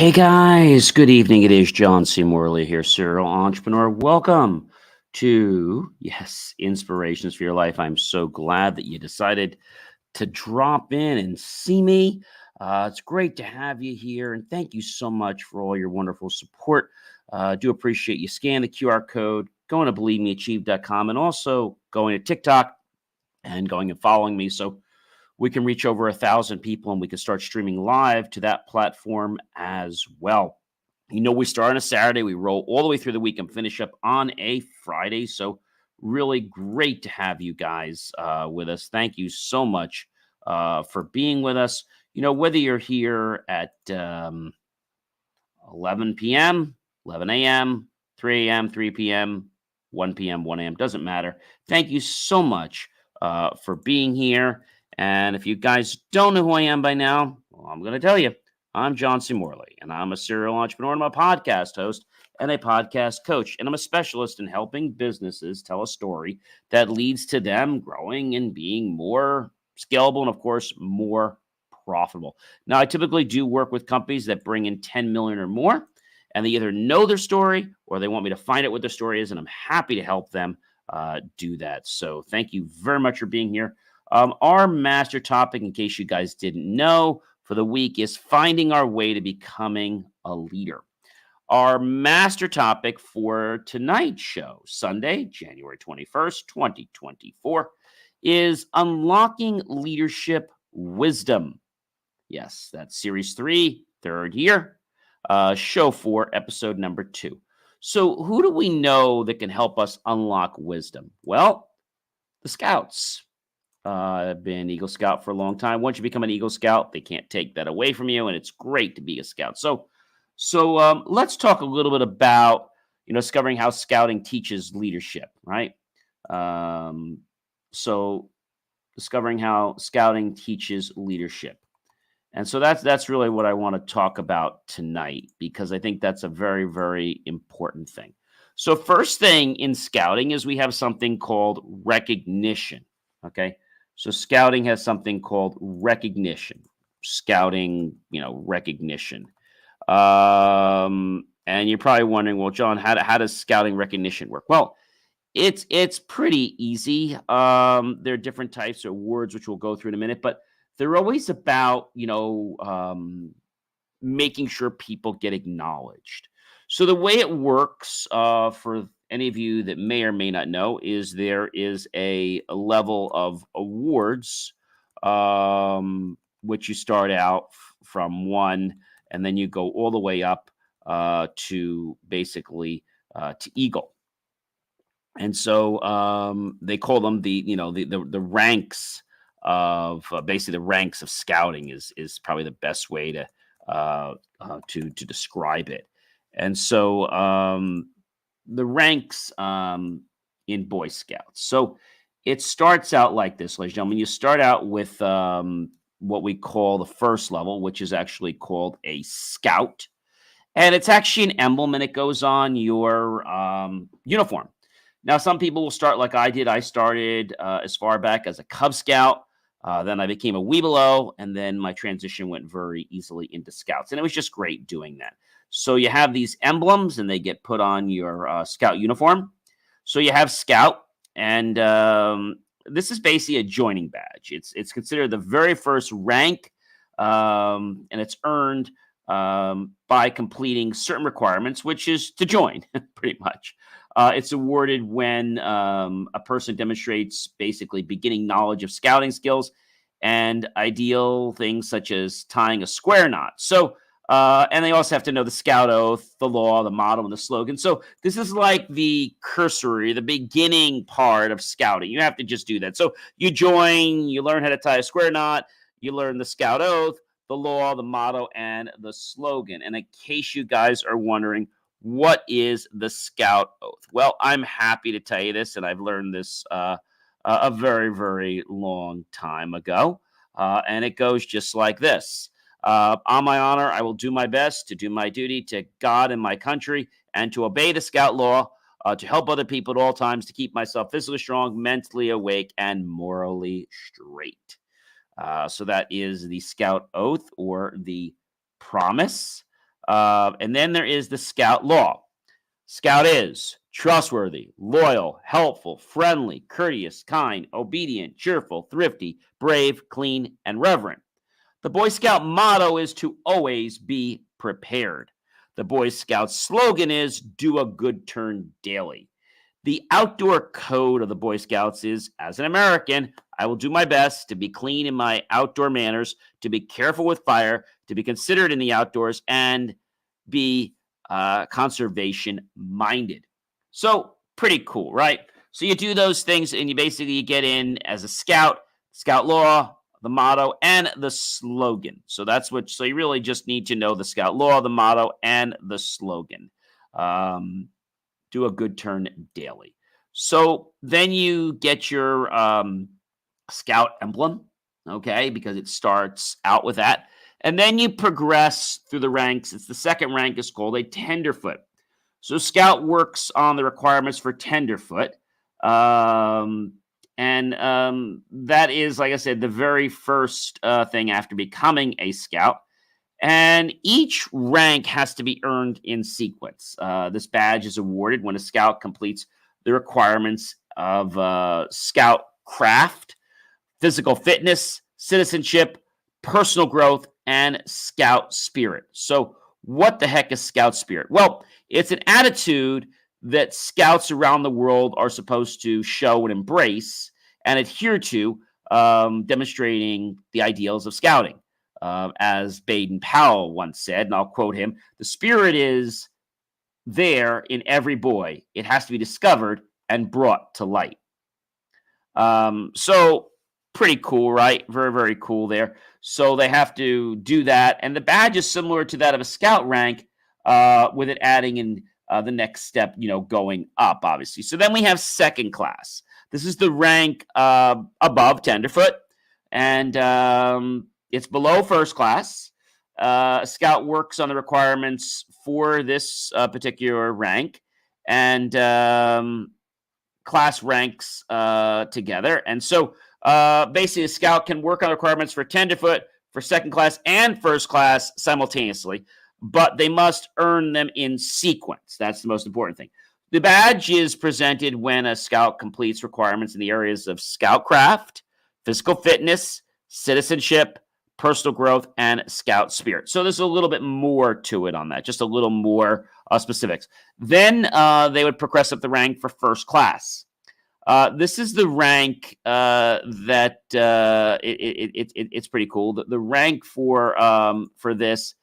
Hey guys, good evening. It is John C Morley here, serial entrepreneur. Welcome to, yes, Inspirations for Your Life. I'm so glad that you decided to drop in and see me. It's great to have you here, and thank you so much for all your wonderful support. I do appreciate you. Scan the QR code, going to believemeachieve.com, and also going to TikTok and going and following me. So we can reach over 1,000 people and we can start streaming live to that platform as well. We start on a Saturday, we roll all the way through the week and finish up on a Friday. So, really great to have you guys with us. Thank you so much for being with us. Whether you're here at 11 p.m., 11 a.m., 3 a.m., 3 p.m., 1 p.m., 1 a.m., doesn't matter. Thank you so much for being here. And if you guys don't know who I am by now, well, I'm going to tell you. I'm John C. Morley, and I'm a serial entrepreneur. I'm a podcast host and a podcast coach, and I'm a specialist in helping businesses tell a story that leads to them growing and being more scalable and, of course, more profitable. Now, I typically do work with companies that bring in 10 million or more, and they either know their story or they want me to find out what their story is, and I'm happy to help them do that. So thank you very much for being here. Our master topic, in case you guys didn't know, for the week is finding our way to becoming a leader. Our master topic for tonight's show, Sunday, January 21st, 2024, is unlocking leadership wisdom. Yes, that's series 3, third year, show 4, episode number 2. So who do we know that can help us unlock wisdom? Well, the Scouts. I've been Eagle Scout for a long time. Once you become an Eagle Scout, they can't take that away from you, and it's great to be a Scout. So let's talk a little bit about discovering how Scouting teaches leadership, right? So discovering how Scouting teaches leadership, and so that's really what I want to talk about tonight because I think that's a very, very important thing. So first thing in Scouting is we have something called recognition. Okay. So Scouting has something called recognition. Scouting, recognition. And you're probably wondering, well, John, how does Scouting recognition work? Well, it's pretty easy. There are different types of words which we'll go through in a minute, but they're always about making sure people get acknowledged. So the way it works, for any of you that may or may not know, is there is a level of awards, which you start out from 1, and then you go all the way up to basically to Eagle. And so they call them the ranks of basically the ranks of Scouting is probably the best way to describe it. And so the ranks in Boy Scouts. So it starts out like this, ladies and gentlemen. You start out with what we call the first level, which is actually called a Scout. And it's actually an emblem, and it goes on your uniform. Now, some people will start like I did. I started as far back as a Cub Scout. Then I became a Weebelo, and then my transition went very easily into Scouts. And it was just great doing that. So you have these emblems, and they get put on your Scout uniform. So you have Scout, and this is basically a joining badge. It's considered the very first rank, and it's earned by completing certain requirements, which is to join, pretty much. It's awarded when a person demonstrates basically beginning knowledge of Scouting skills and ideal things such as tying a square knot. So, and they also have to know the Scout Oath, the law, the motto, and the slogan. So this is like the cursory, the beginning part of Scouting. You have to just do that. So you join, you learn how to tie a square knot, you learn the Scout Oath, the law, the motto, and the slogan. And in case you guys are wondering, what is the Scout Oath? Well, I'm happy to tell you this, and I've learned this a very, very long time ago. And it goes just like this. On my honor, I will do my best to do my duty to God and my country and to obey the Scout law, to help other people at all times, to keep myself physically strong, mentally awake, and morally straight. So that is the Scout Oath or the promise. And then there is the Scout Law. Scout is trustworthy, loyal, helpful, friendly, courteous, kind, obedient, cheerful, thrifty, brave, clean, and reverent. The Boy Scout motto is to always be prepared. The Boy Scout slogan is do a good turn daily. The outdoor code of the Boy Scouts is, as an American, I will do my best to be clean in my outdoor manners, to be careful with fire, to be considerate in the outdoors, and be conservation minded. So pretty cool, right? So you do those things and you basically get in as a scout, Scout Law, the motto, and the slogan. So so you really just need to know the Scout Law, the motto, and the slogan. Do a good turn daily. So then you get your Scout emblem, okay, because it starts out with that. And then you progress through the ranks. It's the second rank is called a tenderfoot. So Scout works on the requirements for tenderfoot. That is, like I said, the very first thing after becoming a Scout. And each rank has to be earned in sequence. This badge is awarded when a Scout completes the requirements of Scout craft, physical fitness, citizenship, personal growth, and Scout spirit. So what the heck is Scout spirit? Well, it's an attitude that Scouts around the world are supposed to show and embrace and adhere to, demonstrating the ideals of Scouting. As Baden-Powell once said, and I'll quote him, the spirit is there in every boy. It has to be discovered and brought to light. So pretty cool, right? Very, very cool there. So they have to do that. And the badge is similar to that of a Scout rank, with it adding in the next step, going up, obviously. So then we have second class. This is the rank above tenderfoot. And it's below first class. Scout works on the requirements for this particular rank, and class ranks together. And so basically, a Scout can work on requirements for tenderfoot, for second class, and first class simultaneously, but they must earn them in sequence. That's the most important thing. The badge is presented when a Scout completes requirements in the areas of Scout craft, physical fitness, citizenship, personal growth, and Scout spirit. So there's a little bit more to it on that, just a little more specifics. Then they would progress up the rank for first class. This is the rank that it's pretty cool. The rank for this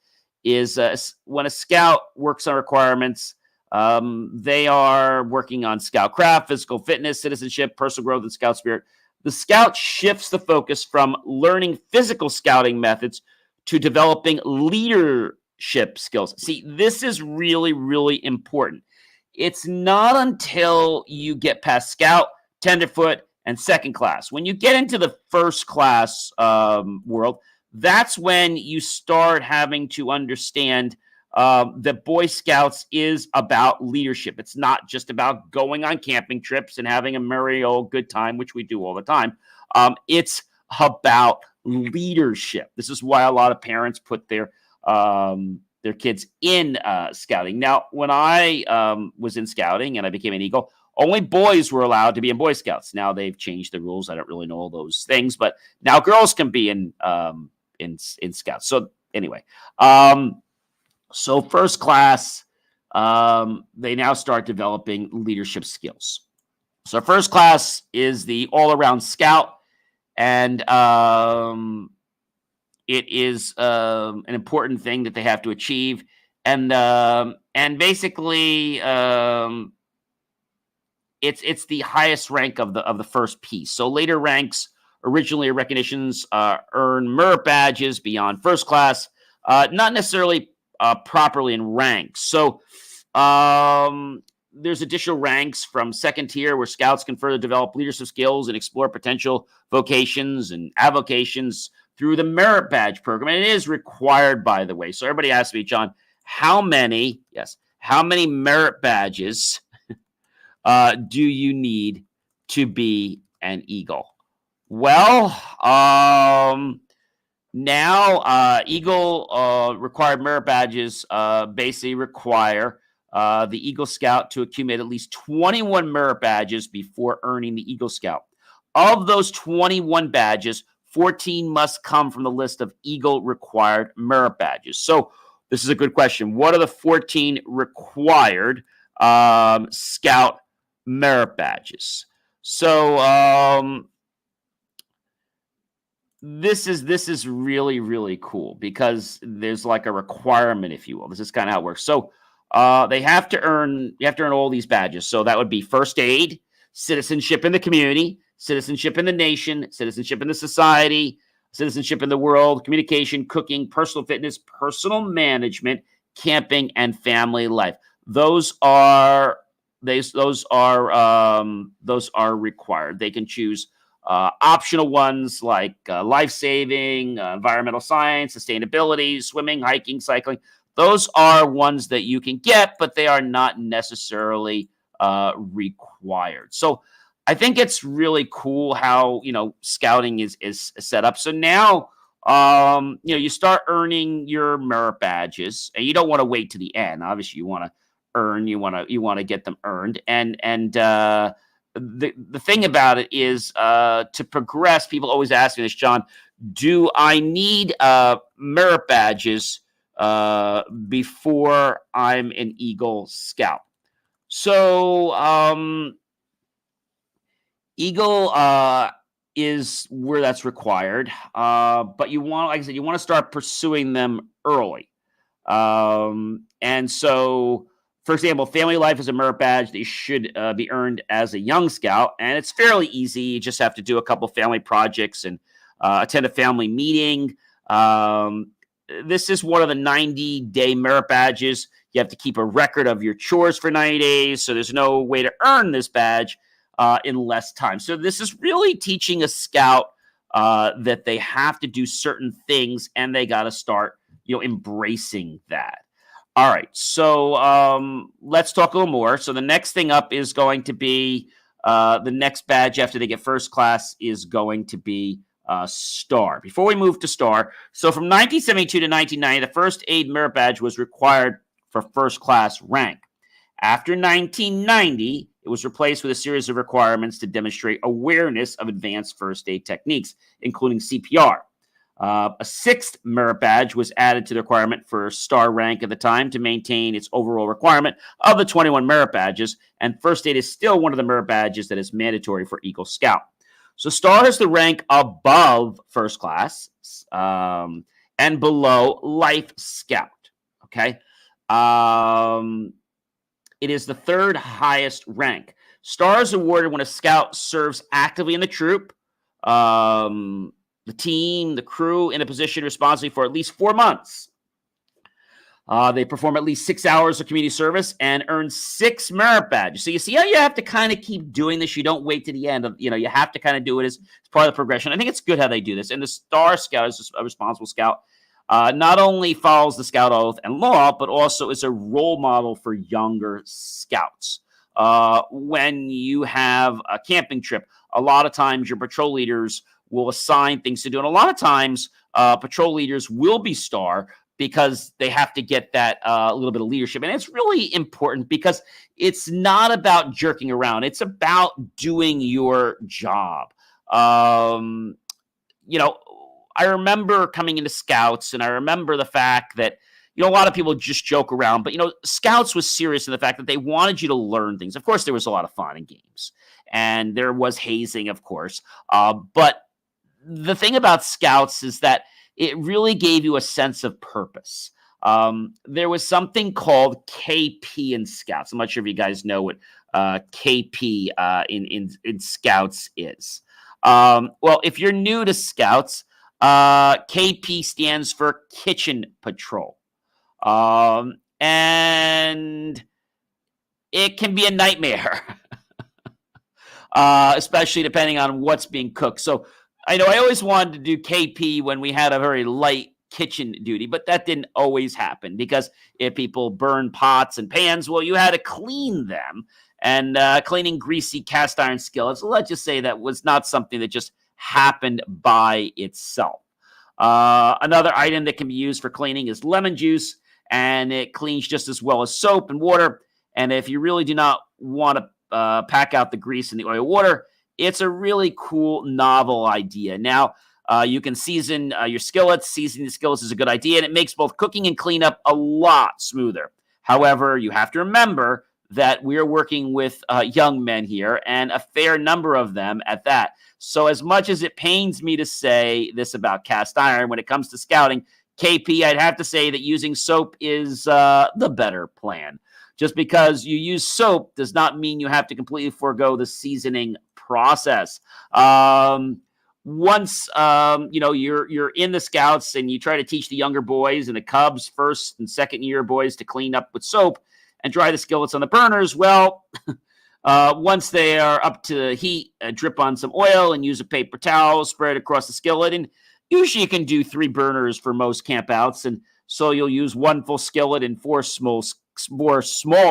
is when a Scout works on requirements. They are working on Scout craft, physical fitness, citizenship, personal growth, and Scout spirit. The Scout shifts the focus from learning physical scouting methods to developing leadership skills. See, this is really, really important. It's not until you get past Scout, tenderfoot, and second class. When you get into the first class world, that's when you start having to understand that Boy Scouts is about leadership. It's not just about going on camping trips and having a merry old good time, which we do all the time. It's about leadership. This is why a lot of parents put their kids in scouting. Now, when I was in scouting and I became an Eagle, only boys were allowed to be in Boy Scouts. Now they've changed the rules. I don't really know all those things, but now girls can be in Scouts. So anyway, so first class, they now start developing leadership skills. So first class is the all-around Scout, and it is an important thing that they have to achieve. And basically, it's the highest rank of the first piece. So later ranks, originally recognitions, earn merit badges beyond first class, not necessarily properly in ranks. So there's additional ranks from second tier where Scouts can further develop leadership skills and explore potential vocations and avocations through the merit badge program. And it is required, by the way. So everybody asks me, John, how many merit badges do you need to be an Eagle? Well, Now, Eagle required merit badges basically require the Eagle Scout to accumulate at least 21 merit badges before earning the Eagle Scout. Of those 21 badges, 14 must come from the list of Eagle required merit badges. So this is a good question. What are the 14 required Scout merit badges? So this is really, really cool because there's like a requirement, if you will. This is kind of how it works. So you have to earn all these badges. So that would be first aid, citizenship in the community, citizenship in the nation, citizenship in the society, citizenship in the world, communication, cooking, personal fitness, personal management, camping, and family life. Those are required. They can choose optional ones like life-saving, environmental science, sustainability, swimming, hiking, cycling. Those are ones that you can get, but they are not necessarily required. So I think it's really cool how, scouting is set up. So now, you start earning your merit badges, and you don't want to wait to the end. Obviously, you want to earn, you want to get them earned. And the thing about it is to progress, people always ask me this, John, do I need merit badges before I'm an Eagle Scout? So Eagle is where that's required, but you want, like I said, you want to start pursuing them early. And so, for example, family life is a merit badge that should be earned as a young scout, and it's fairly easy. You just have to do a couple family projects and attend a family meeting. This is one of the 90-day merit badges. You have to keep a record of your chores for 90 days, so there's no way to earn this badge in less time. So this is really teaching a scout that they have to do certain things, and they got to start, embracing that. All right, so let's talk a little more. So the next thing up is going to be the next badge after they get first class is going to be Star. Before we move to Star, so from 1972 to 1990, the first aid merit badge was required for first class rank. After 1990, it was replaced with a series of requirements to demonstrate awareness of advanced first aid techniques, including CPR. A sixth merit badge was added to the requirement for Star rank at the time to maintain its overall requirement of the 21 merit badges, and first aid is still one of the merit badges that is mandatory for Eagle Scout. So Star is the rank above first class and below Life Scout, okay? It is the third highest rank. Star is awarded when a scout serves actively in the troop, the team, the crew, in a position responsible for at least 4 months. They perform at least 6 hours of community service and earn 6 merit badges. So you see how you have to kind of keep doing this. You don't wait to the end. You have to kind of do it as part of the progression. I think it's good how they do this. And the Star Scout is a responsible scout. Not only follows the Scout Oath and law, but also is a role model for younger scouts. When you have a camping trip, a lot of times your patrol leaders will assign things to do. And a lot of times patrol leaders will be Star because they have to get that little bit of leadership. And it's really important because it's not about jerking around. It's about doing your job. I remember coming into Scouts, and I remember the fact that, a lot of people just joke around, but, Scouts was serious in the fact that they wanted you to learn things. Of course, there was a lot of fun and games, and there was hazing, of course. But the thing about Scouts is that it really gave you a sense of purpose. There was something called KP in Scouts. I'm not sure if you guys know what KP in Scouts is. Well, if you're new to Scouts, KP stands for Kitchen Patrol. And it can be a nightmare, especially depending on what's being cooked. So I know I always wanted to do KP when we had a very light kitchen duty, but that didn't always happen because if people burn pots and pans, well, you had to clean them. And cleaning greasy cast iron skillets, let's just say that was not something that just happened by itself. Another item that can be used for cleaning is lemon juice, and it cleans just as well as soap and water. And if you really do not want to pack out the grease in the oil water, it's a really cool, novel idea. Now, you can season your skillets. Seasoning the skillets is a good idea, and it makes both cooking and cleanup a lot smoother. However, you have to remember that we're working with young men here, and a fair number of them at that. So as much as it pains me to say this about cast iron, when it comes to scouting, KP, I'd have to say that using soap is the better plan. Just because you use soap does not mean you have to completely forego the seasoning process. Once you're in the scouts and you try to teach the younger boys and the Cubs first and second year boys to clean up with soap and dry the skillets on the burners, well, once they are up to heat, drip on some oil and use a paper towel, spread it across the skillet. And usually you can do 3 burners for most campouts. And so you'll use 1 full skillet and 4 small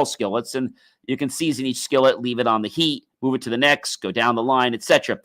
skillets. And you can season each skillet, leave it on the heat, move it to the next, go down the line, etc.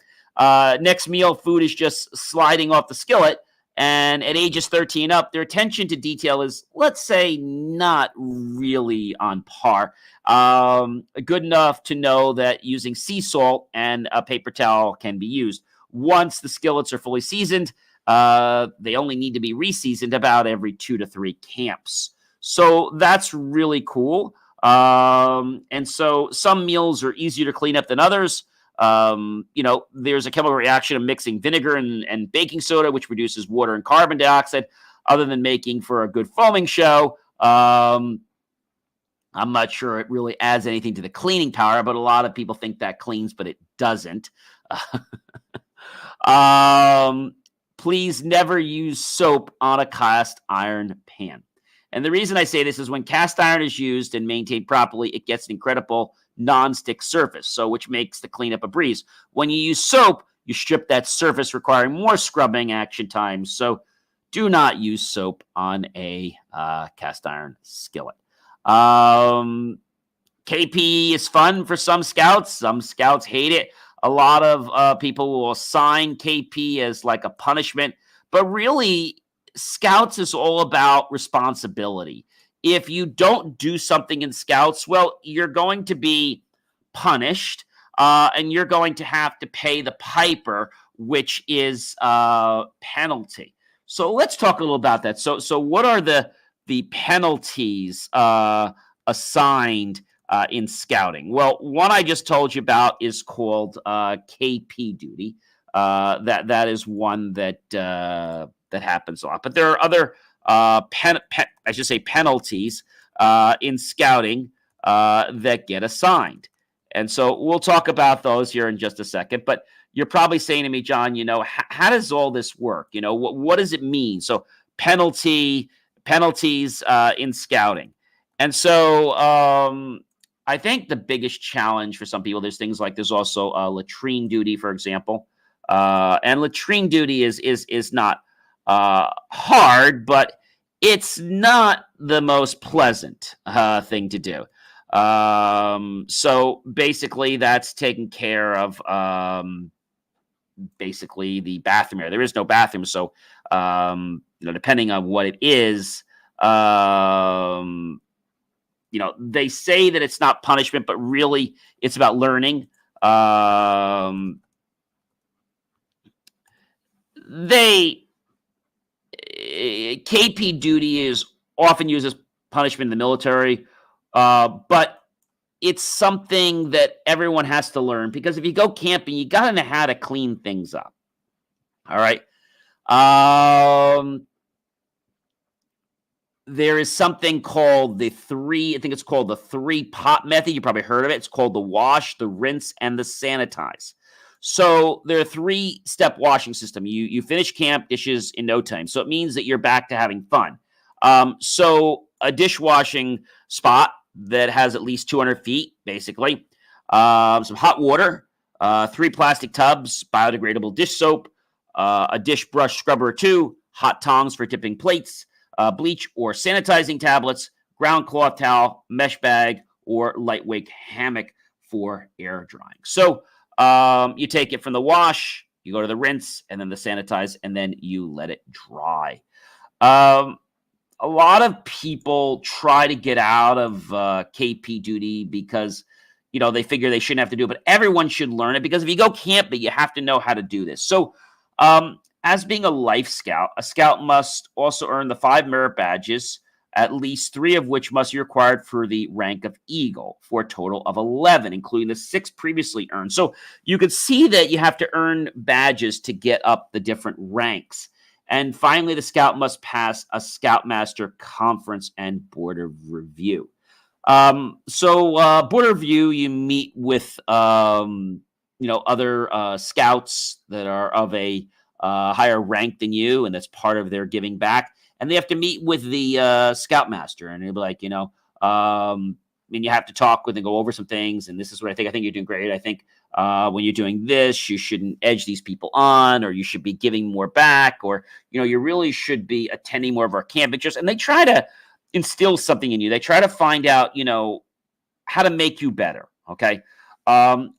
Next meal, food is just sliding off the skillet. And at ages 13 up, their attention to detail is, let's say, not really on par. Good enough to know that using sea salt and a paper towel can be used. Once the skillets are fully seasoned, they only need to be reseasoned about every 2 to 3 camps. So that's really cool. And so some meals are easier to clean up than others. There's a chemical reaction of mixing vinegar and baking soda, which produces water and carbon dioxide, other than making for a good foaming show. I'm not sure it really adds anything to the cleaning power, but a lot of people think that cleans, but it doesn't. Please never use soap on a cast iron pan. And the reason I say this is when cast iron is used and maintained properly, it gets an incredible non-stick surface, which makes the cleanup a breeze. When you use soap, you strip that surface, requiring more scrubbing action time. So do not use soap on a cast iron skillet. KP is fun for some scouts. Some scouts hate it. A lot of people will assign KP as like a punishment, but really, scouts is all about responsibility. If you don't do something in scouts, well, you're going to be punished, and you're going to have to pay the piper, which is penalty. So let's talk a little about that. So what are the penalties assigned in scouting? Well, one I just told you about is called KP duty. That is one that happens a lot. But there are other penalties in scouting that get assigned. And so we'll talk about those here in just a second. But you're probably saying to me, John, how does all this work? What does it mean? So penalties in scouting. And so I think the biggest challenge for some people, there's also latrine duty, for example. And latrine duty is not hard, but it's not the most pleasant thing to do. So basically, that's taking care of basically the bathroom area. There is no bathroom, so depending on what it is, they say that it's not punishment, but really it's about learning. KP duty is often used as punishment in the military, but it's something that everyone has to learn, because if you go camping, you got to know how to clean things up. All right. There is something called the 3-pot method. You probably heard of it. It's called the wash, the rinse, and the sanitize. So there are 3-step washing system. You finish camp dishes in no time. So it means that you're back to having fun. So a dishwashing spot that has at least 200 feet, basically. Some hot water, 3 plastic tubs, biodegradable dish soap, a dish brush scrubber or 2, hot tongs for dipping plates, bleach or sanitizing tablets, ground cloth towel, mesh bag, or lightweight hammock for air drying. So you take it from the wash, You go to the rinse and then the sanitize, and then you let it dry. Um, a lot of people try to get out of KP duty because, they figure they shouldn't have to do it, but everyone should learn it because if you go camping, you have to know how to do this. So, as being a life scout, a scout must also earn the 5 merit badges, at least 3 of which must be required for the rank of Eagle, for a total of 11, including the 6 previously earned. So you could see that you have to earn badges to get up the different ranks. And finally, the scout must pass a Scoutmaster conference and board of review. Board of review, you meet with, other scouts that are of a higher rank than you, and that's part of their giving back. And they have to meet with the Scoutmaster, and he'll be like, you have to talk with and go over some things. And this is what I think. I think you're doing great. I think when you're doing this, you shouldn't edge these people on, or you should be giving more back, or, you really should be attending more of our camp pictures. And they try to instill something in you. They try to find out, how to make you better. Okay.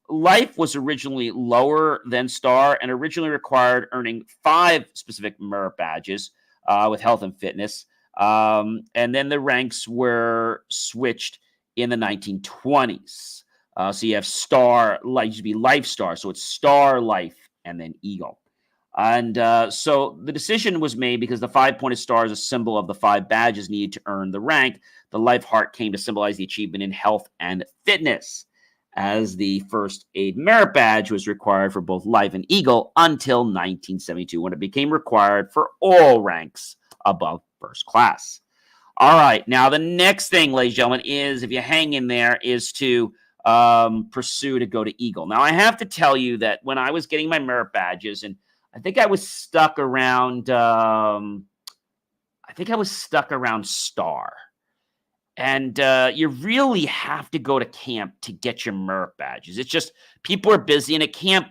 Life was originally lower than Star and originally required earning 5 specific merit badges with health and fitness. And then the ranks were switched in the 1920s. So you have Star, Life used to be Life Star. So it's Star, Life, and then Eagle. And so the decision was made because the 5-pointed star is a symbol of the 5 badges needed to earn the rank. The Life Heart came to symbolize the achievement in health and fitness, as the first aid merit badge was required for both Life and Eagle until 1972, when it became required for all ranks above first class. All right, now the next thing, ladies and gentlemen, is, if you hang in there, is to pursue to go to Eagle. Now, I have to tell you that when I was getting my merit badges, and I think I was stuck around, Star. And you really have to go to camp to get your merit badges. It's just, people are busy, and at camp,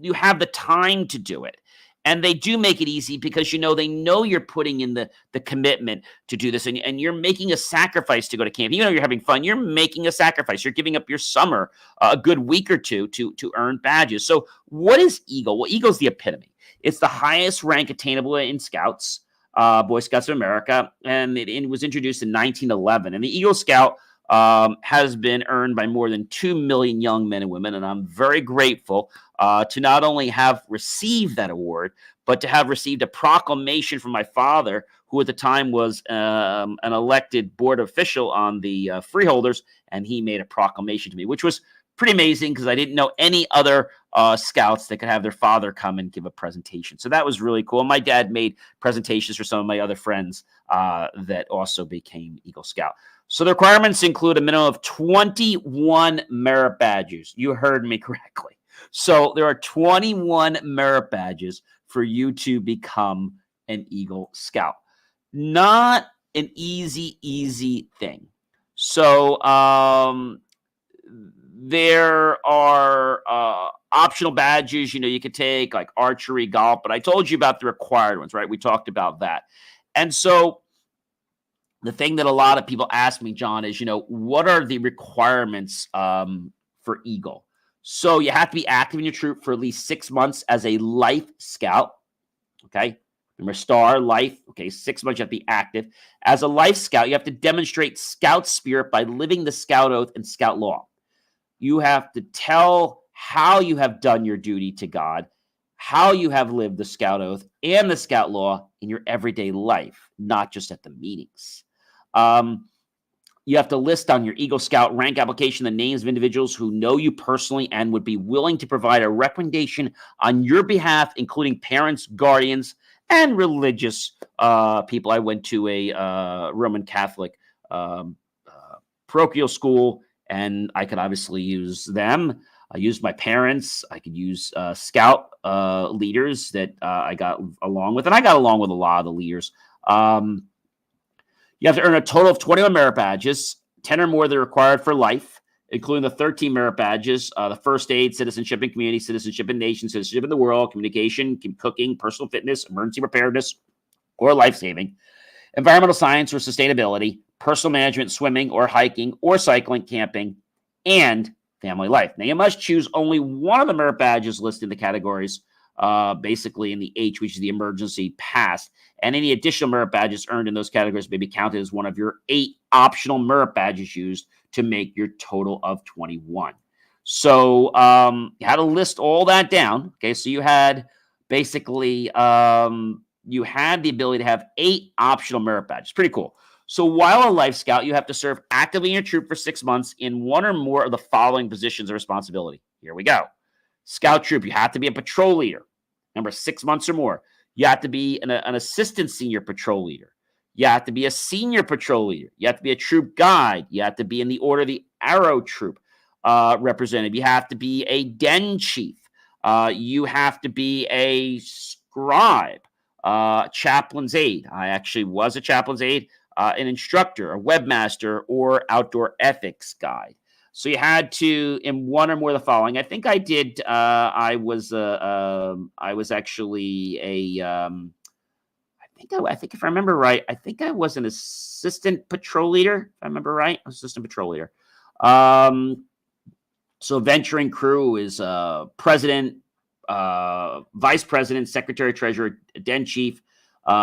you have the time to do it. And they do make it easy because, they know you're putting in the commitment to do this, and you're making a sacrifice to go to camp. Even though you're having fun, you're making a sacrifice. You're giving up your summer, a good week or two to earn badges. So what is Eagle? Well, Eagle's the epitome. It's the highest rank attainable in Scouts. Boy Scouts of America, and it was introduced in 1911. And the Eagle Scout has been earned by more than 2 million young men and women, and I'm very grateful to not only have received that award, but to have received a proclamation from my father, who at the time was an elected board official on the Freeholders, and he made a proclamation to me, which was pretty amazing because I didn't know any other scouts that could have their father come and give a presentation. So that was really cool. My dad made presentations for some of my other friends that also became Eagle Scout. So the requirements include a minimum of 21 merit badges. You heard me correctly. So there are 21 merit badges for you to become an Eagle Scout. Not an easy thing. So there are optional badges, you could take, like archery, golf, but I told you about the required ones, right? We talked about that. And so the thing that a lot of people ask me, John, is, what are the requirements for Eagle? So you have to be active in your troop for at least 6 months as a Life Scout. Okay. Remember, Star, Life. Okay. 6 months, you have to be active. As a Life Scout, you have to demonstrate Scout spirit by living the Scout Oath and Scout Law. You have to tell how you have done your duty to God, how you have lived the Scout Oath and the Scout Law in your everyday life, not just at the meetings. You have to list on your Eagle Scout rank application the names of individuals who know you personally and would be willing to provide a recommendation on your behalf, including parents, guardians, and religious people. I went to a Roman Catholic parochial school, and I could obviously use them. I used my parents. I could use Scout leaders that I got along with, and I got along with a lot of the leaders. You have to earn a total of 21 merit badges, 10 or more that are required for life, including the 13 merit badges, the first aid, citizenship and community, citizenship and nation, citizenship in the world, communication, cooking, personal fitness, emergency preparedness, or life-saving, environmental science or sustainability, personal management, swimming or hiking or cycling, camping, and family life. Now, you must choose only one of the merit badges listed in the categories basically in the H, which is the emergency pass. And any additional merit badges earned in those categories may be counted as one of your 8 optional merit badges used to make your total of 21. So you had to list all that down. Okay, so you had basically you had the ability to have 8 optional merit badges. Pretty cool. So while a Life Scout, you have to serve actively in your troop for 6 months in one or more of the following positions of responsibility. Here we go. Scout troop, you have to be a patrol leader. Remember, 6 months or more. You have to be an assistant senior patrol leader. You have to be a senior patrol leader. You have to be a troop guide. You have to be in the Order of the Arrow troop representative. You have to be a den chief. You have to be a scribe, chaplain's aide. I actually was a chaplain's aide, an instructor, a webmaster, or outdoor ethics guide. So you had to, in one or more of the following. I think I did. I was actually a. I think if I remember right, I think I was an assistant patrol leader. If I remember right, assistant patrol leader. So venturing crew is president, vice president, secretary, treasurer, den chief,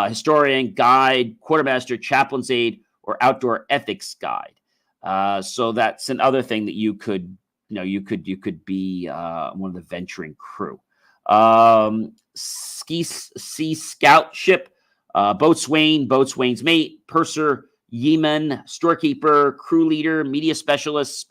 historian, guide, quartermaster, chaplain's aide, or outdoor ethics guide. So that's another thing that you could be one of the venturing crew. Sea scout ship, boatswain, boatswain's mate, purser, yeoman, storekeeper, crew leader, media specialist,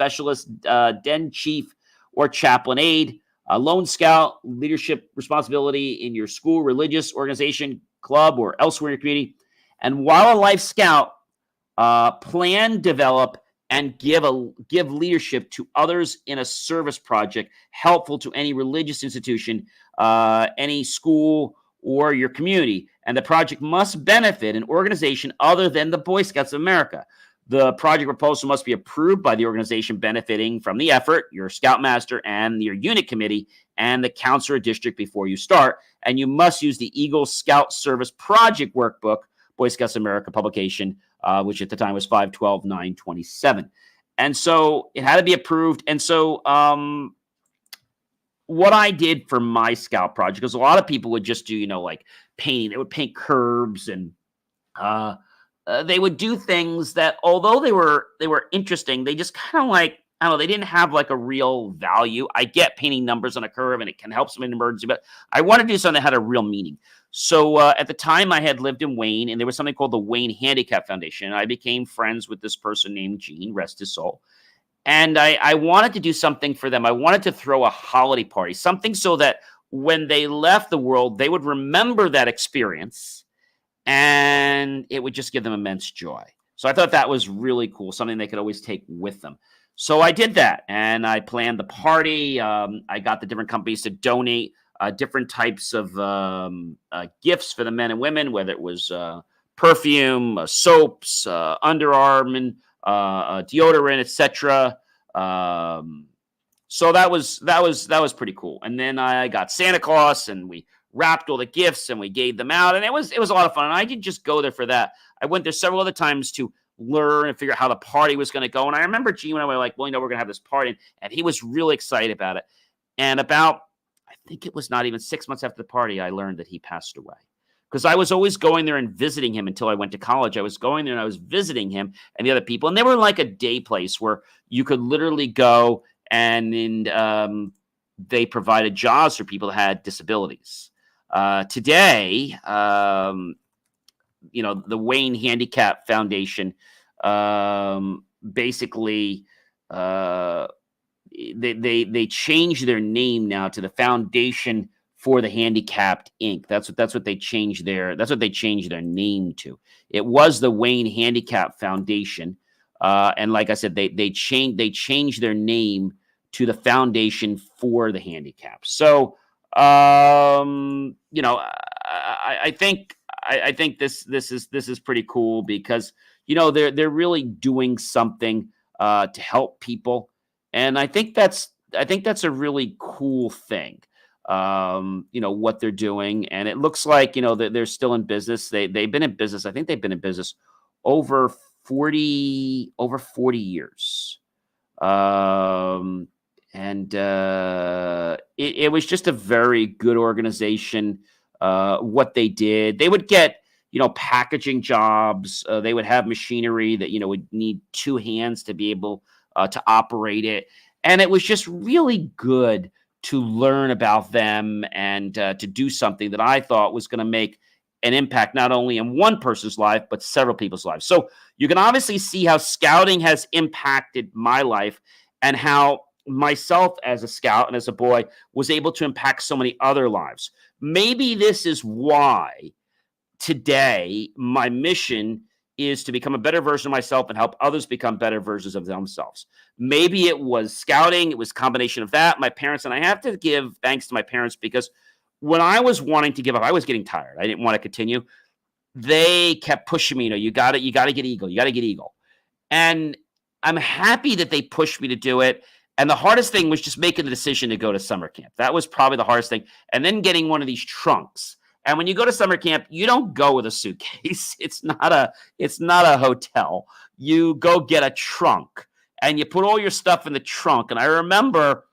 den chief, or chaplain aide. Lone scout, leadership responsibility in your school, religious organization, club, or elsewhere in your community. And while a Life Scout, plan, develop, and give leadership to others in a service project helpful to any religious institution, any school, or your community. And the project must benefit an organization other than the Boy Scouts of America. The project proposal must be approved by the organization benefiting from the effort, your scoutmaster and your unit committee, and the counselor district before you start. And you must use the Eagle Scout Service Project Workbook, Boy Scouts of America publication, which at the time was 5/12/9/27. And so it had to be approved. And so what I did for my scout project, because a lot of people would just do, like painting. They would paint curbs, and they would do things that, although they were interesting, they just kind of like, I don't know, they didn't have like a real value. I get painting numbers on a curve and it can help somebody in an emergency, but I want to do something that had a real meaning. So at the time I had lived in Wayne, and there was something called the Wayne Handicap Foundation. And I became friends with this person named Gene, rest his soul. And I wanted to do something for them. I wanted to throw a holiday party, something so that when they left the world, they would remember that experience and it would just give them immense joy. So I thought that was really cool, something they could always take with them. So I did that, and I planned the party. I got the different companies to donate different types of gifts for the men and women, whether it was perfume, soaps, underarm, deodorant, etc. So that was pretty cool. And then I got Santa Claus, and we wrapped all the gifts and we gave them out, and it was a lot of fun. And I didn't just go there for that. I went there several other times to learn and figure out how the party was going to go. And I remember Gene when I was like, well, we're going to have this party, and he was really excited about it. And about, I think it was not even 6 months after the party, I learned that he passed away. Because I was always going there and visiting him until I went to college. I was going there and I was visiting him and the other people. And they were like a day place where you could literally go and they provided jobs for people that had disabilities. Today, the Wayne Handicap Foundation, basically, they changed their name now to the Foundation for the Handicapped Inc. That's what they changed their name to. It was the Wayne Handicap Foundation, and like I said, they changed their name to the Foundation for the Handicapped. So, I think this is pretty cool because they're really doing something to help people, and I think that's a really cool thing. What they're doing, and it looks like they're still in business. They've been in business. I think they've been in business over 40 years. And it was just a very good organization. What they did, they would get, packaging jobs. They would have machinery that, would need two hands to be able to operate it. And it was just really good to learn about them and to do something that I thought was going to make an impact not only in one person's life, but several people's lives. So you can obviously see how scouting has impacted my life and how myself as a scout and as a boy was able to impact so many other lives. Maybe this is why today my mission is to become a better version of myself and help others become better versions of themselves. Maybe it was scouting, it was a combination of that, my parents, and I have to give thanks to my parents because when I was wanting to give up, I was getting tired. I didn't want to continue. They kept pushing me, you got to get Eagle. You got to get Eagle. And I'm happy that they pushed me to do it. And the hardest thing was just making the decision to go to summer camp. That was probably the hardest thing. And then getting one of these trunks. And when you go to summer camp, you don't go with a suitcase. It's not a hotel. You go get a trunk and you put all your stuff in the trunk. And I remember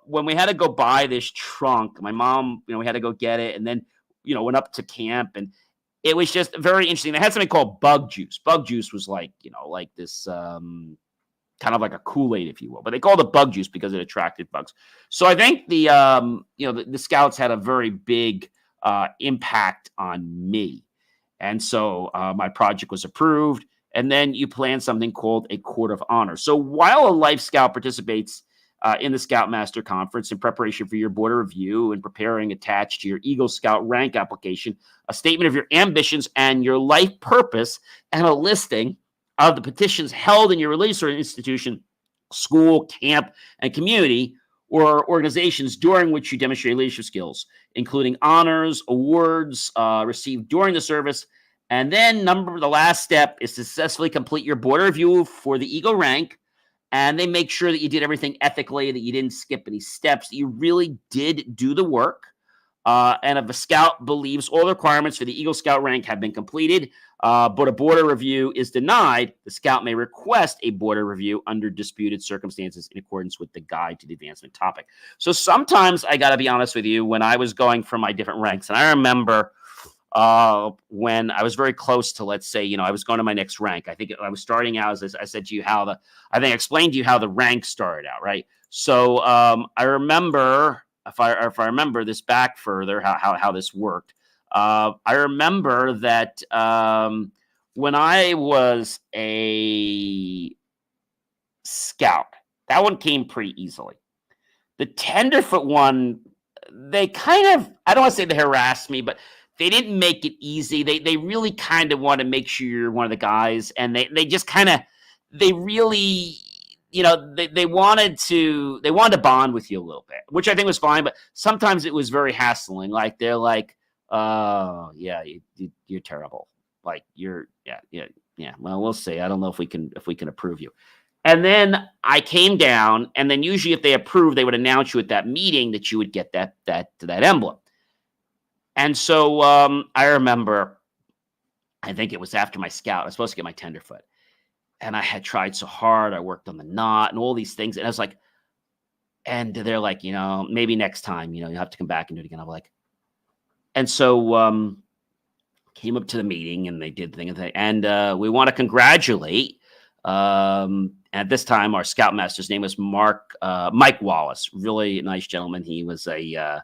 when we had to go buy this trunk, my mom, we had to go get it and then, went up to camp and it was just very interesting. They had something called bug juice. Bug juice was like, like this kind of like a Kool-Aid, if you will, but they called it bug juice because it attracted bugs. So I think the scouts had a very big impact on me. And so my project was approved. And then you plan something called a court of honor. So while a Life Scout participates in the Scoutmaster Conference in preparation for your board review and preparing attached to your Eagle Scout rank application, a statement of your ambitions and your life purpose, and a listing of the petitions held in your religious institution, school, camp, and community or organizations during which you demonstrate leadership skills, including honors, awards received during the service. And then the last step is to successfully complete your board review for the Eagle rank. And they make sure that you did everything ethically, that you didn't skip any steps, that you really did do the work. And if a scout believes all the requirements for the Eagle Scout rank have been completed, but a border review is denied, the scout may request a border review under disputed circumstances in accordance with the guide to the advancement topic. So sometimes I got to be honest with you, when I was going for my different ranks, and I remember when I was very close to, let's say, I was going to my next rank. I think I was starting out, as I said to you, I explained to you how the rank started out, right? So I remember, if I remember this back further, how this worked. I remember that when I was a scout, that one came pretty easily. The tenderfoot one, they kind of, I don't want to say they harassed me, but they didn't make it easy. They really kind of want to make sure you're one of the guys, and they just kind of, they really, they wanted to bond with you a little bit, which I think was fine. But sometimes it was very hassling. Like they're like, "Oh, yeah, you're terrible. Like you're, yeah. Well, we'll see. I don't know if we can approve you." And then I came down, and then usually if they approved, they would announce you at that meeting that you would get that emblem. And so I remember, I think it was after my scout, I was supposed to get my tenderfoot. And I had tried so hard. I worked on the knot and all these things. And I was like, and they're like, maybe next time, you have to come back and do it again. I'm like, and so came up to the meeting and they did the thing. And we want to congratulate. At this time, our scoutmaster's name was Mike Wallace, really nice gentleman. He was a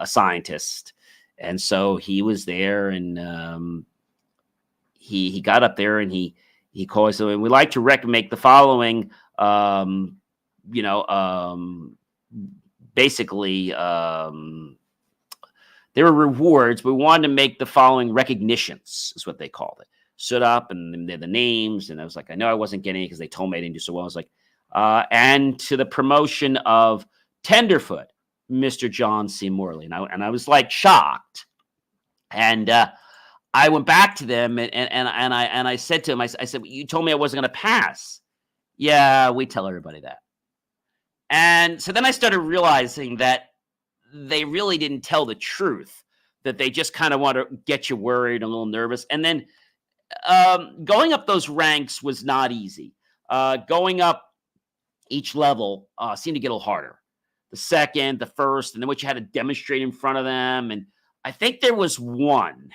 scientist. And so he was there and he got up there and he called us. And we like to make the following, basically, there were rewards, but we wanted to make the following recognitions, is what they called it. Stood up and they're the names. And I was like, I know I wasn't getting it because they told me I didn't do so well. I was like, and to the promotion of tenderfoot, Mr. John C Morley. And I was like shocked. And I went back to them and I said to him, I said, you told me I wasn't going to pass. Yeah, we tell everybody that. And so then I started realizing that they really didn't tell the truth, that they just kind of want to get you worried, a little nervous. And then going up those ranks was not easy. Going up each level seemed to get a little harder. the second, the first, and then what you had to demonstrate in front of them. And I think there was one.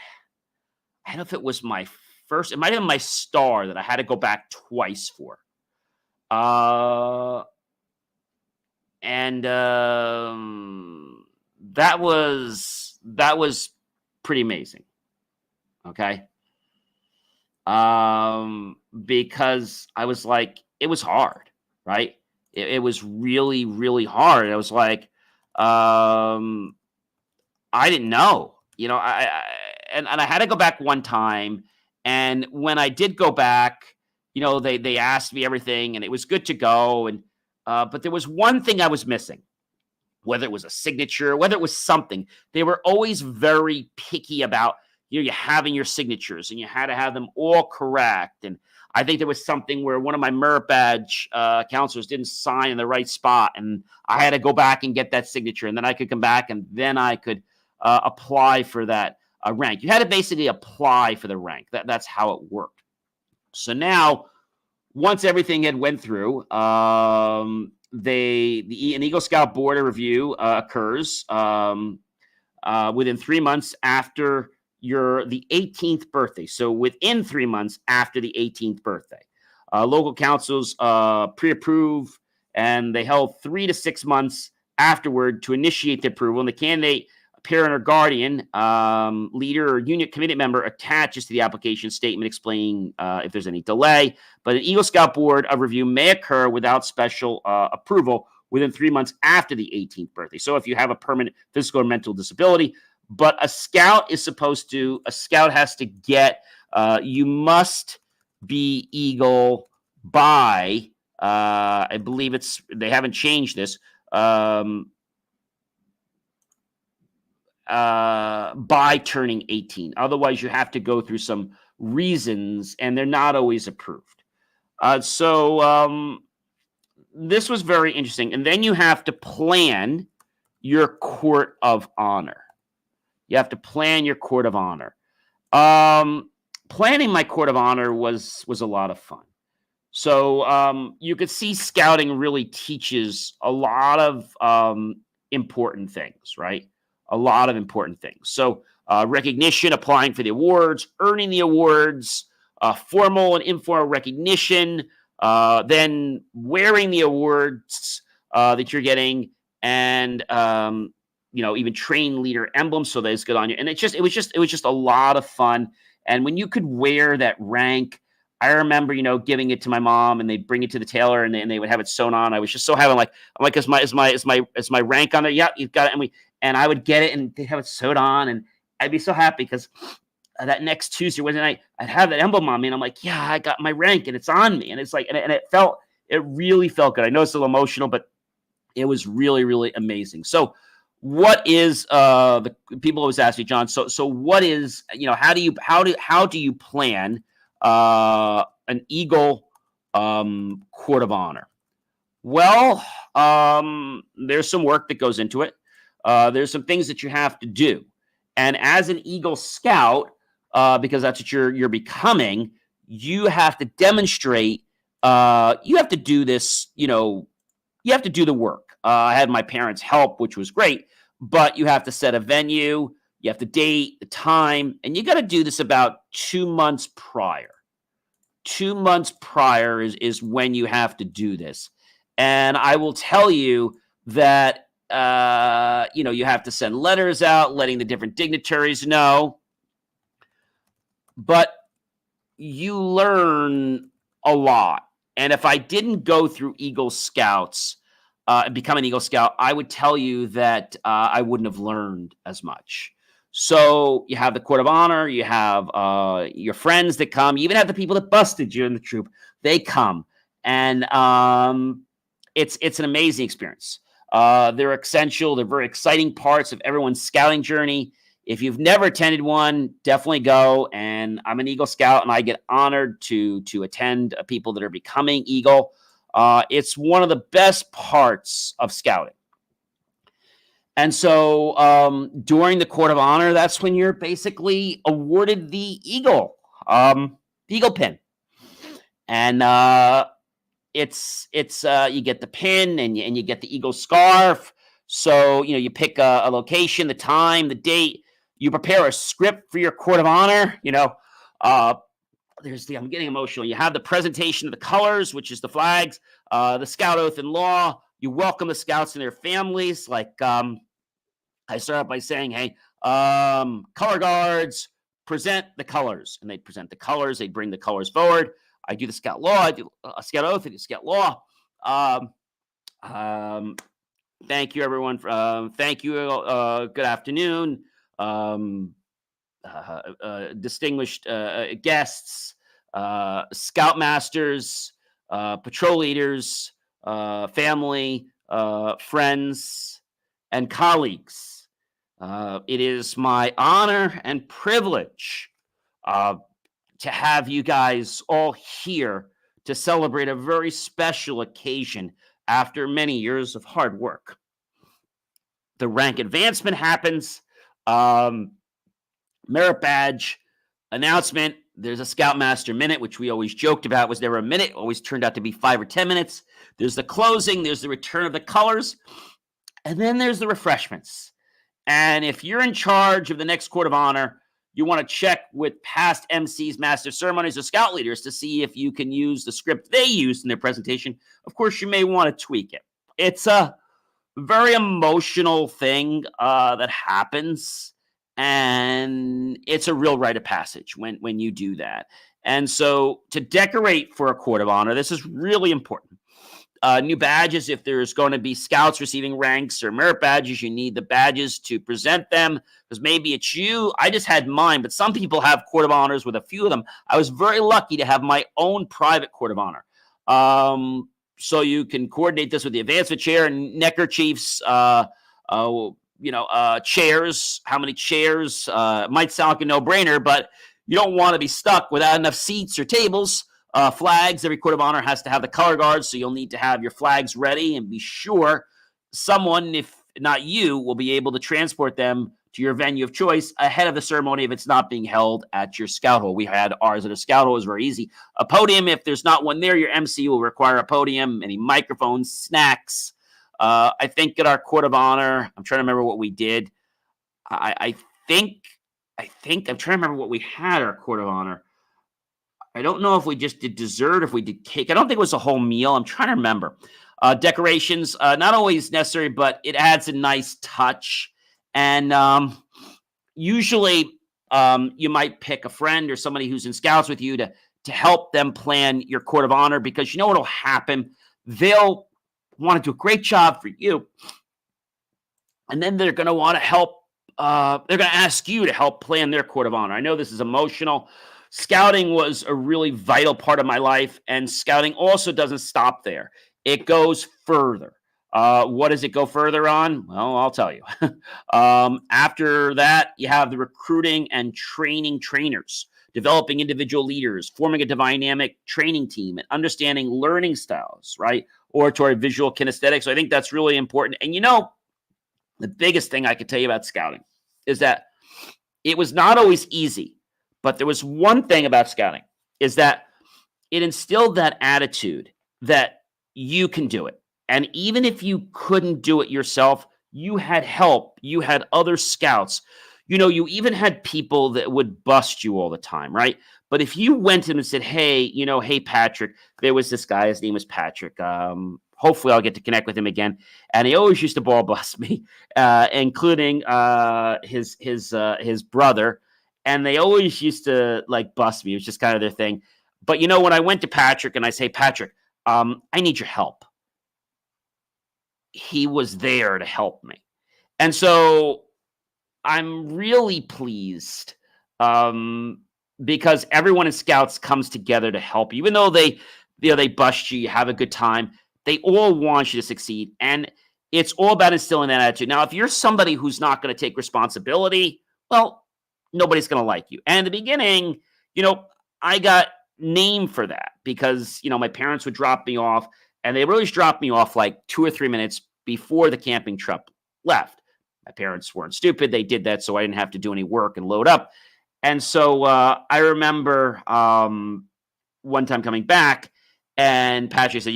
I don't know if it was my first. It might have been my star that I had to go back twice for. And that was pretty amazing. Okay. Because I was like, it was hard, right? It was really, really hard. I was like, I didn't know, and I had to go back one time. And when I did go back, they asked me everything and it was good to go. And, but there was one thing I was missing, whether it was a signature, whether it was something. They were always very picky about, you having your signatures, and you had to have them all correct. And I think there was something where one of my merit badge counselors didn't sign in the right spot, and I had to go back and get that signature, and then I could come back, and then I could apply for that rank. You had to basically apply for the rank. That's how it worked. So now, once everything had went through, an Eagle Scout Board of Review occurs within 3 months after the 18th birthday. So within 3 months after the 18th birthday, local councils pre-approve, and they held 3 to 6 months afterward to initiate the approval. And the candidate, parent or guardian, leader or unit committee member attaches to the application statement explaining if there's any delay. But an Eagle Scout Board of Review may occur without special approval within 3 months after the 18th birthday. So if you have a permanent physical or mental disability, but a scout has to get, you must be Eagle by, I believe they haven't changed this, by turning 18. Otherwise, you have to go through some reasons, and they're not always approved. So this was very interesting. And then you have to plan your court of honor. You have to plan your court of honor. Planning my court of honor was a lot of fun. So you could see scouting really teaches a lot of important things, right? A lot of important things. So recognition, applying for the awards, earning the awards, formal and informal recognition, then wearing the awards that you're getting, and even train leader emblem, so that it's good on you. And it was just a lot of fun. And when you could wear that rank, I remember, giving it to my mom, and they'd bring it to the tailor, and they would have it sewn on. I was just so happy. I'm like, is my rank on there? Yeah, you've got it. And I would get it, and they'd have it sewed on, and I'd be so happy because that next Tuesday, Wednesday night, I'd have that emblem on me, and I'm like, yeah, I got my rank, and it's on me. And it's like, and it really felt good. I know it's a little emotional, but it was really, really amazing. So what is the people always ask me, John, so what is, how do you plan an Eagle court of honor? Well, there's some work that goes into it. There's some things that you have to do. And as an Eagle Scout, because that's what you're becoming, you have to demonstrate, you have to do this, you have to do the work. I had my parents' help, which was great, but you have to set a venue, you have to date, the time, and you got to do this about 2 months prior. 2 months prior is when you have to do this. And I will tell you that, you have to send letters out, letting the different dignitaries know. But you learn a lot. And if I didn't go through Eagle Scouts and become an Eagle Scout, I would tell you that I wouldn't have learned as much. So you have the court of honor, you have your friends that come, you even have the people that busted you in the troop. They come, and it's an amazing experience. They're essential. They're very exciting parts of everyone's scouting journey. If you've never attended one, definitely go. And I'm an Eagle Scout, and I get honored to attend people that are becoming Eagle. It's one of the best parts of scouting. And so during the court of honor, that's when you're basically awarded the Eagle pin. And it's you get the pin, and you get the Eagle scarf. So, you pick a location, the time, the date. You prepare a script for your court of honor. Uh, I'm getting emotional. You have the presentation of the colors, which is the flags, the scout oath and law. You welcome the scouts and their families. Like, I start out by saying, hey, color guards, present the colors. And they'd present the colors. They'd bring the colors forward. I do the scout law. I do a scout oath. I do scout law. Thank you, everyone. Thank you. Good afternoon. Distinguished guests, scoutmasters, patrol leaders, family, friends, and colleagues. It is my honor and privilege to have you guys all here to celebrate a very special occasion after many years of hard work. The rank advancement happens. Merit badge announcement. There's a Scoutmaster minute, which we always joked about was never a minute, always turned out to be 5 or 10 minutes. There's the closing, there's the return of the colors, and then there's the refreshments. And if you're in charge of the next court of honor, you want to check with past MCs, master ceremonies, or scout leaders to see if you can use the script they used in their presentation. Of course, you may want to tweak it. It's a very emotional thing that happens. And it's a real rite of passage when you do that. And so to decorate for a court of honor, this is really important. New badges, if there's going to be scouts receiving ranks or merit badges, you need the badges to present them because maybe it's you. I just had mine, but some people have court of honors with a few of them. I was very lucky to have my own private court of honor. So you can coordinate this with the advancement chair and neckerchiefs, chairs, how many chairs, might sound like a no-brainer, but you don't want to be stuck without enough seats or tables. Flags, every court of honor has to have the color guards, so you'll need to have your flags ready and be sure someone, if not you, will be able to transport them to your venue of choice ahead of the ceremony if it's not being held at your scout hall. We had ours at a scout hall. It was very easy. A podium, if there's not one there, your MC will require a podium, any microphones, snacks. I think at our court of honor, I'm trying to remember what we did. I think I'm trying to remember what we had at our court of honor. I don't know if we just did dessert, if we did cake. I don't think it was a whole meal. I'm trying to remember. Decorations, not always necessary, but it adds a nice touch. And usually you might pick a friend or somebody who's in scouts with you to help them plan your court of honor because you know what'll happen. They'll want to do a great job for you. And then they're going to want to help. They're going to ask you to help plan their court of honor. I know this is emotional. Scouting was a really vital part of my life. And scouting also doesn't stop there. It goes further. What does it go further on? Well, I'll tell you. After that, you have the recruiting and training trainers, developing individual leaders, forming a dynamic training team, and understanding learning styles, right? Oratory, visual, kinesthetic. So I think that's really important. And the biggest thing I could tell you about scouting is that it was not always easy, but there was one thing about scouting is that it instilled that attitude that you can do it. And even if you couldn't do it yourself, you had help. You had other scouts. You even had people that would bust you all the time, right? But if you went to them and said, hey, hey, Patrick, there was this guy, his name was Patrick. Hopefully I'll get to connect with him again. And he always used to ball bust me, including his brother. And they always used to bust me. It was just kind of their thing. But when I went to Patrick and I say, Patrick, I need your help. He was there to help me. And so I'm really pleased because everyone in Scouts comes together to help you. Even though they bust you, you have a good time. They all want you to succeed. And it's all about instilling that attitude. Now, if you're somebody who's not going to take responsibility, well, nobody's going to like you. And in the beginning, I got named for that because, my parents would drop me off and they really just dropped me off 2 or 3 minutes before the camping truck left. My parents weren't stupid. They did that so I didn't have to do any work and load up. And so I remember one time coming back and Patrick said,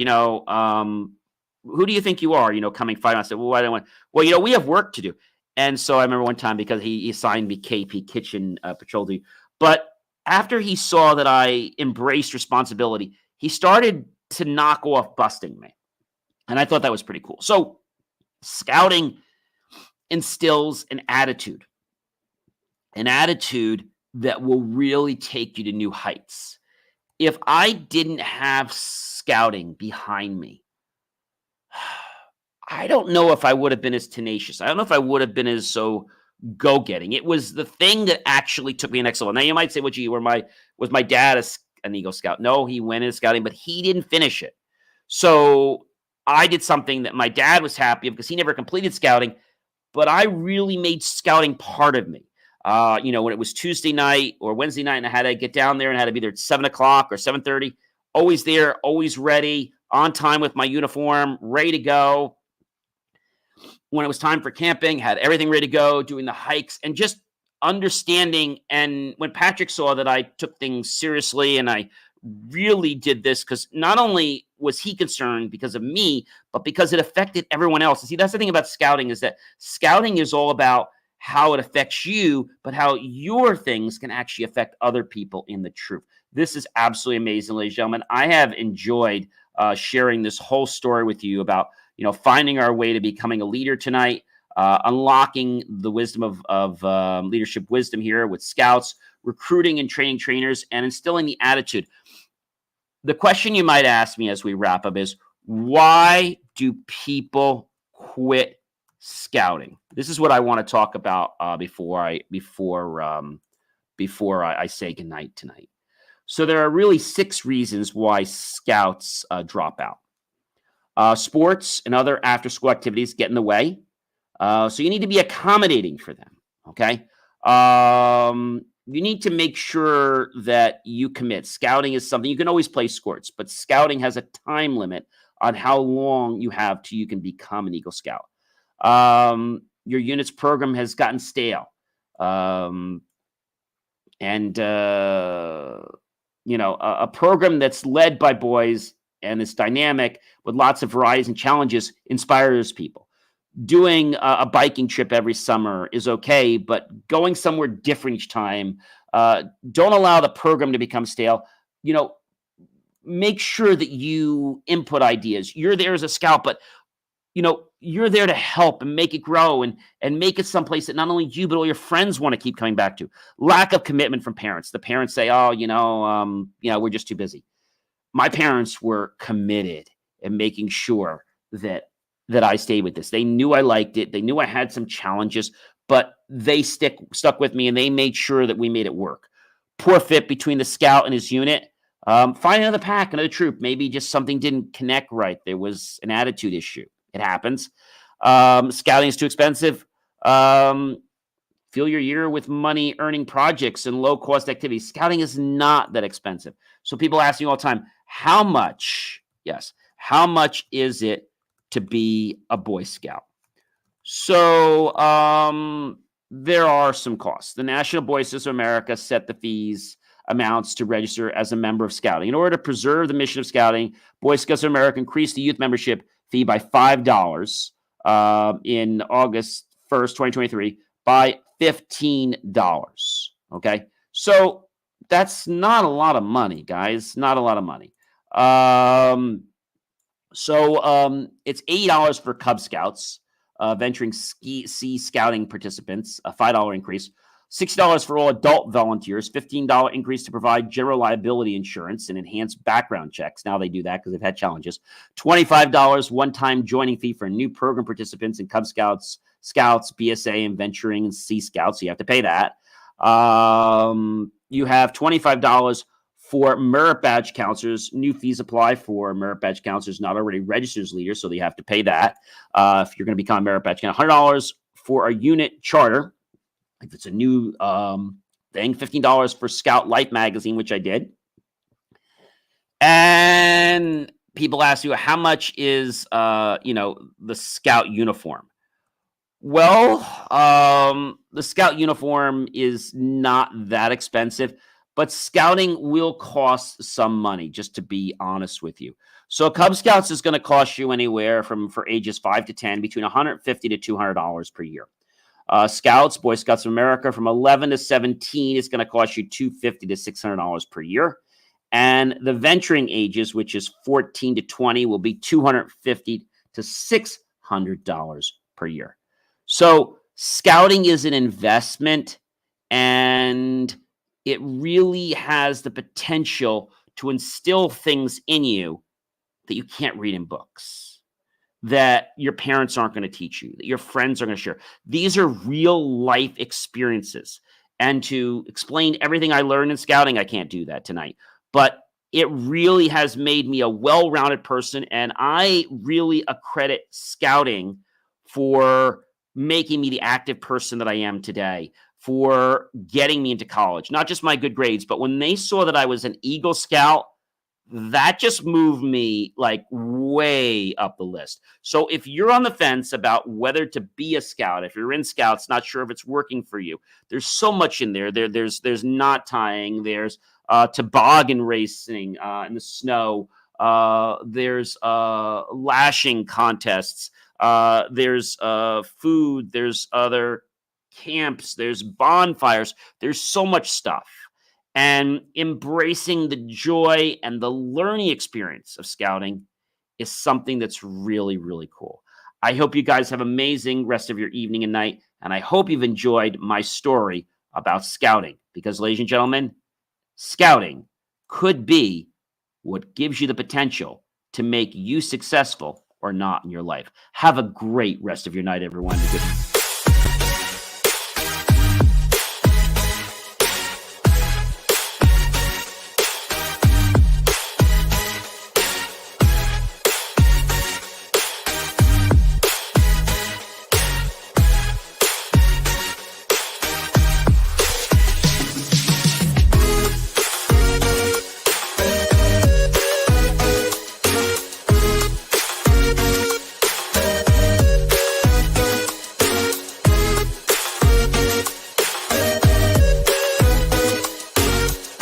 who do you think you are? Coming fighting. I said, well, I don't want. Well, we have work to do. And so I remember one time because he assigned me KP kitchen patrol duty. But after he saw that I embraced responsibility, he started to knock off busting me, and I thought that was pretty cool. So scouting instills an attitude that will really take you to new heights. If I didn't have scouting behind me, I don't know if I would have been as tenacious. I don't know if I would have been as so go-getting. It was the thing that actually took me to the next level. Now you might say, "Well, gee, was my dad an Eagle Scout?" No, he went in scouting, but he didn't finish it. So I did something that my dad was happy of because he never completed scouting, but I really made scouting part of me. When it was Tuesday night or Wednesday night, and I had to get down there and had to be there at 7:00 or 7:30, always there, always ready, on time with my uniform, ready to go. When it was time for camping, had everything ready to go, doing the hikes, and just understanding. And when Patrick saw that I took things seriously and I really did this, because not only was he concerned because of me, but because it affected everyone else. And see, that's the thing about scouting, is that scouting is all about how it affects you, but how your things can actually affect other people in the troop. This is absolutely amazing, ladies and gentlemen. I have enjoyed sharing this whole story with you about finding our way to becoming a leader tonight, unlocking the wisdom of leadership wisdom here with scouts, recruiting and training trainers, and instilling the attitude. The question you might ask me as we wrap up is, why do people quit scouting? This is what I want to talk about before I say goodnight tonight. So there are really 6 reasons why scouts drop out. Sports and other after-school activities get in the way. So you need to be accommodating for them, okay? You need to make sure that you commit. Scouting is something, you can always play sports, but scouting has a time limit on how long you have till you can become an Eagle Scout. Your unit's program has gotten stale. A program that's led by boys and is dynamic with lots of varieties and challenges inspires people. Doing a biking trip every summer is okay, but going somewhere different each time, don't allow the program to become stale. Make sure that you input ideas. You're there as a scout, but you're there to help and make it grow and make it someplace that not only you, but all your friends want to keep coming back to. Lack of commitment from parents. The parents say, "Oh, we're just too busy." My parents were committed in making sure that I stayed with this. They knew I liked it. They knew I had some challenges, but they stuck with me, and they made sure that we made it work. Poor fit between the scout and his unit. Find another pack, another troop. Maybe just something didn't connect right. There was an attitude issue. It happens. Scouting is too expensive. Fill your year with money earning projects and low cost activities. Scouting is not that expensive. So people ask me all the time, how much is it to be a Boy Scout? So there are some costs. The National Boy Scouts of America set the fees amounts to register as a member of Scouting. In order to preserve the mission of Scouting, Boy Scouts of America increased the youth membership fee by $5 in August 1st, 2023, by $15. Okay, so that's not a lot of money, guys. Not a lot of money. It's $80 for Cub Scouts, venturing sea scouting participants, a $5 increase. $60 for all adult volunteers, $15 increase to provide general liability insurance and enhanced background checks. Now they do that because they've had challenges. $25 one-time joining fee for new program participants in Cub Scouts, BSA, and venturing and Sea Scouts. So you have to pay that. You have $25 for merit badge counselors. New fees apply for merit badge counselors not already registered as leaders, so they have to pay that if you're going to become a merit badge counselor. $100 for a unit charter. If it's a new thing, $15 for Scout Life magazine, which I did. And people ask you, how much is, the Scout uniform? Well, the Scout uniform is not that expensive, but scouting will cost some money, just to be honest with you. So Cub Scouts is going to cost you anywhere from, for ages 5 to 10, between $150 to $200 per year. Scouts, Boy Scouts of America, from 11 to 17 is going to cost you $250 to $600 per year. And the venturing ages, which is 14 to 20, will be $250 to $600 per year. So scouting is an investment, and it really has the potential to instill things in you that you can't read in books, that your parents aren't going to teach you, that your friends are going to share. These are real life experiences. And to explain everything I learned in scouting, I can't do that tonight. But it really has made me a well-rounded person, and I really accredit scouting for making me the active person that I am today, for getting me into college. Not just my good grades, but when they saw that I was an Eagle Scout, that just moved me like way up the list. So if you're on the fence about whether to be a scout, if you're in scouts, not sure if it's working for you, there's so much in there. There's knot tying, there's toboggan racing in the snow, there's lashing contests, there's food, there's other camps, there's bonfires, there's so much stuff. And embracing the joy and the learning experience of scouting is something that's really, really cool. I hope you guys have an amazing rest of your evening and night. And I hope you've enjoyed my story about scouting, because, ladies and gentlemen, scouting could be what gives you the potential to make you successful or not in your life. Have a great rest of your night, everyone.